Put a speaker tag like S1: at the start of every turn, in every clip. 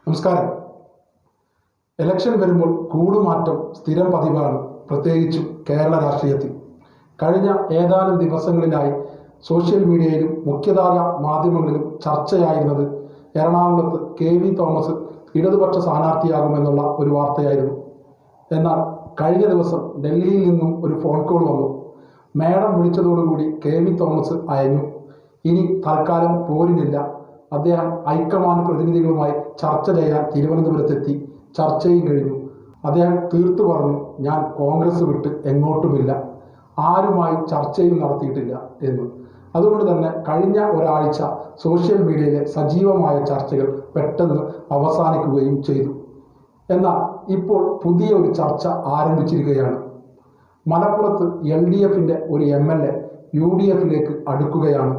S1: നമസ്കാരം. ഇലക്ഷൻ വരുമ്പോൾ കൂടുമാറ്റം സ്ഥിരം പതിവാണ്, പ്രത്യേകിച്ചും കേരള രാഷ്ട്രീയത്തിൽ. കഴിഞ്ഞ ഏതാനും ദിവസങ്ങളിലായി സോഷ്യൽ മീഡിയയിലും മുഖ്യധാര മാധ്യമങ്ങളിലും ചർച്ചയായിരുന്നത് എറണാകുളത്ത് KV തോമസ് ഇടതുപക്ഷ സ്ഥാനാർത്ഥിയാകുമെന്നുള്ള ഒരു വാർത്തയായിരുന്നു. എന്നാൽ കഴിഞ്ഞ ദിവസം ഡൽഹിയിൽ നിന്നും ഒരു ഫോൺ കോൾ വന്നു. മേഡം വിളിച്ചതോടുകൂടി KV തോമസ് അയഞ്ഞു. ഇനി തൽക്കാലം പോരിനില്ല. അദ്ദേഹം ഹൈക്കമാൻഡ് പ്രതിനിധികളുമായി ചർച്ച ചെയ്യാൻ തിരുവനന്തപുരത്തെത്തി. ചർച്ചയും കഴിഞ്ഞു. അദ്ദേഹം തീർത്തു പറഞ്ഞു, ഞാൻ കോൺഗ്രസ് വിട്ട് എങ്ങോട്ടുമില്ല, ആരുമായി ചർച്ചയും നടത്തിയിട്ടില്ല എന്ന്. അതുകൊണ്ട് തന്നെ കഴിഞ്ഞ ഒരാഴ്ച സോഷ്യൽ മീഡിയയിലെ സജീവമായ ചർച്ചകൾ പെട്ടെന്ന് അവസാനിക്കുകയും ചെയ്തു. എന്നാൽ ഇപ്പോൾ പുതിയ ഒരു ചർച്ച ആരംഭിച്ചിരിക്കുകയാണ്. മലപ്പുറത്ത് LDFിൻ്റെ ഒരു MLA UDFിലേക്ക് അടുക്കുകയാണ്.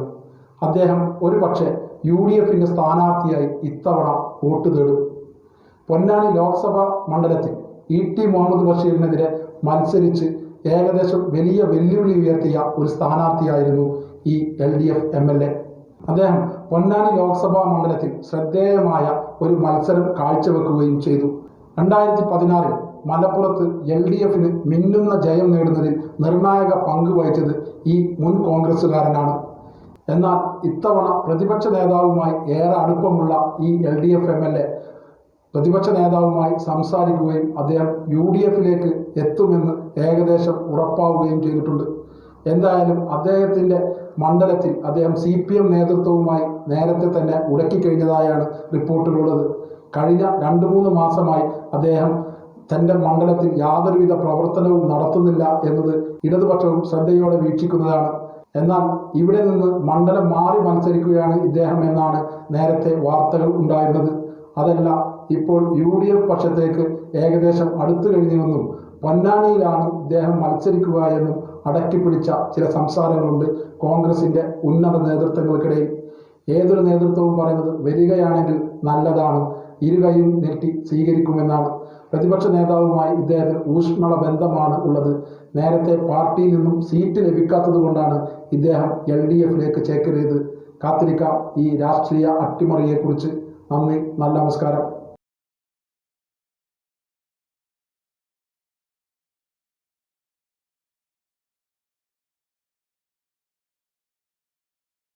S1: അദ്ദേഹം ഒരു പക്ഷേ UDFിൻ്റെ സ്ഥാനാർത്ഥിയായി ഇത്തവണ വോട്ട് തേടും. പൊന്നാനി ലോക്സഭാ മണ്ഡലത്തിൽ ET മുഹമ്മദ് ബഷീറിനെതിരെ മത്സരിച്ച് ഏകദേശം വലിയ വെല്ലുവിളി ഉയർത്തിയ ഒരു സ്ഥാനാർത്ഥിയായിരുന്നു ഈ LDF MLA. അദ്ദേഹം പൊന്നാനി ലോക്സഭാ മണ്ഡലത്തിൽ ശ്രദ്ധേയമായ ഒരു മത്സരം കാഴ്ചവെക്കുകയും ചെയ്തു. 2016 മലപ്പുറത്ത് LDFിന് മിന്നുന്ന ജയം നേടുന്നതിൽ നിർണായക പങ്ക് വഹിച്ചത് ഈ മുൻ കോൺഗ്രസ്സുകാരനാണ്. എന്നാൽ ഇത്തവണ പ്രതിപക്ഷ നേതാവുമായി ഏറെ അടുപ്പമുള്ള ഈ LDF MLA പ്രതിപക്ഷ നേതാവുമായി സംസാരിക്കുകയും അദ്ദേഹം UDFിലേക്ക് എത്തുമെന്ന് ഏകദേശം ഉറപ്പാവുകയും ചെയ്തിട്ടുണ്ട്. എന്തായാലും അദ്ദേഹത്തിൻ്റെ മണ്ഡലത്തിൽ അദ്ദേഹം CPM നേതൃത്വവുമായി നേരത്തെ തന്നെ ഉടക്കിക്കഴിഞ്ഞതായാണ് റിപ്പോർട്ടുകളുള്ളത്. കഴിഞ്ഞ 2-3 മാസമായി അദ്ദേഹം തൻ്റെ മണ്ഡലത്തിൽ യാതൊരുവിധ പ്രവർത്തനവും നടത്തുന്നില്ല എന്നത് ഇടതുപക്ഷവും ശ്രദ്ധയോടെ വീക്ഷിക്കുന്നതാണ്. എന്നാൽ ഇവിടെ നിന്ന് മണ്ഡലം മാറി മത്സരിക്കുകയാണ് ഇദ്ദേഹം എന്നാണ് നേരത്തെ വാർത്തകൾ ഉണ്ടായിരുന്നത്. അതല്ല, ഇപ്പോൾ UDF പക്ഷത്തേക്ക് ഏകദേശം അടുത്തു കഴിഞ്ഞുവെന്നും പൊന്നാനിയിലാണ് ഇദ്ദേഹം മത്സരിക്കുക എന്നും അടക്കിപ്പിടിച്ച ചില സംസാരങ്ങളുണ്ട് കോൺഗ്രസിൻ്റെ ഉന്നത നേതൃത്വങ്ങൾക്കിടയിൽ. ഏതൊരു നേതൃത്വവും പറയുന്നത് വരികയാണെങ്കിൽ നല്ലതാണ്, ഇരുകൈയും നീട്ടി സ്വീകരിക്കുമെന്നാണ്. പ്രതിപക്ഷ നേതാവുമായി ഇദ്ദേഹത്തിന് ഊഷ്മള ബന്ധമാണ് ഉള്ളത്. നേരത്തെ പാർട്ടിയിൽ നിന്നും സീറ്റ് ലഭിക്കാത്തത് കൊണ്ടാണ് ഇദ്ദേഹം LDFിലേക്ക് ചേക്കേറിയത്. കാത്തിരിക്കാം ഈ രാഷ്ട്രീയ അട്ടിമറിയെക്കുറിച്ച്. നന്ദി, നല്ല നമസ്കാരം.